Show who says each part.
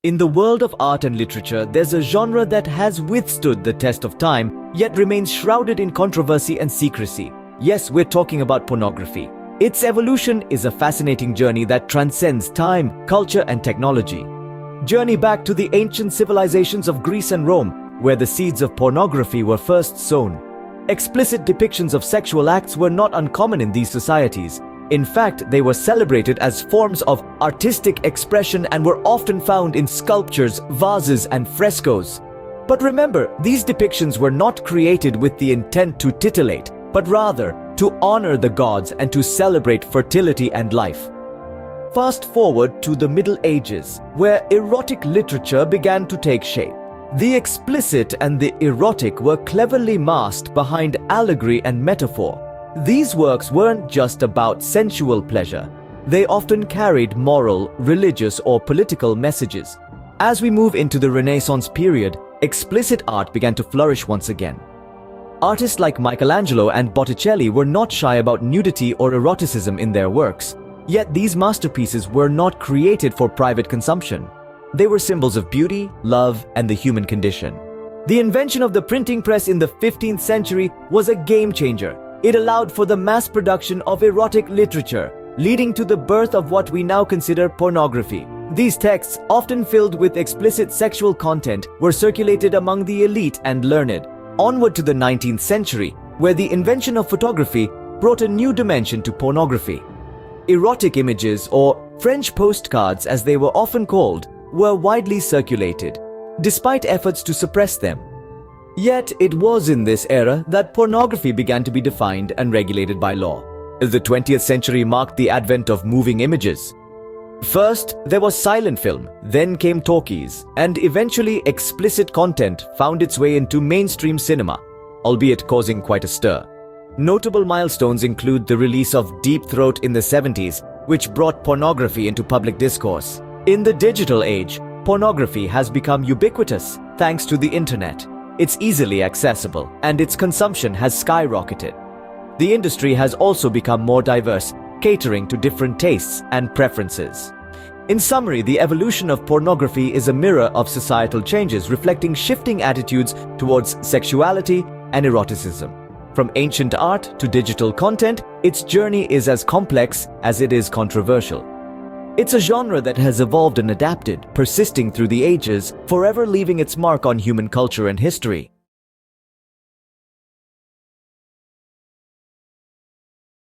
Speaker 1: In the world of art and literature, there's a genre that has withstood the test of time, yet remains shrouded in controversy and secrecy. Yes, we're talking about pornography. Its evolution is a fascinating journey that transcends time, culture, and technology. Journey back to the ancient civilizations of Greece and Rome, where the seeds of pornography were first sown. Explicit depictions of sexual acts were not uncommon in these societies. In fact, they were celebrated as forms of artistic expression and were often found in sculptures, vases, and frescoes. But remember, these depictions were not created with the intent to titillate, but rather to honor the gods and to celebrate fertility and life. Fast forward to the Middle Ages, where erotic literature began to take shape. The explicit and the erotic were cleverly masked behind allegory and metaphor. These works weren't just about sensual pleasure. They often carried moral, religious, or political messages. As we move into the Renaissance period, explicit art began to flourish once again. Artists like Michelangelo and Botticelli were not shy about nudity or eroticism in their works. Yet these masterpieces were not created for private consumption. They were symbols of beauty, love, and the human condition. The invention of the printing press in the 15th century was a game changer. It allowed for the mass production of erotic literature, leading to the birth of what we now consider pornography. These texts, often filled with explicit sexual content, were circulated among the elite and learned. Onward to the 19th century, where the invention of photography brought a new dimension to pornography. Erotic images, or French postcards as they were often called, were widely circulated, despite efforts to suppress them. Yet it was in this era that pornography began to be defined and regulated by law. The 20th century marked the advent of moving images. First, there was silent film, then came talkies, and eventually explicit content found its way into mainstream cinema, albeit causing quite a stir. Notable milestones include the release of Deep Throat in the 70s, which brought pornography into public discourse. In the digital age, pornography has become ubiquitous thanks to the internet. It's easily accessible, and its consumption has skyrocketed. The industry has also become more diverse, catering to different tastes and preferences. In summary, the evolution of pornography is a mirror of societal changes reflecting shifting attitudes towards sexuality and eroticism. From ancient art to digital content, its journey is as complex as it is controversial. It's a genre that has evolved and adapted, persisting through the ages, forever leaving its mark on human culture and history.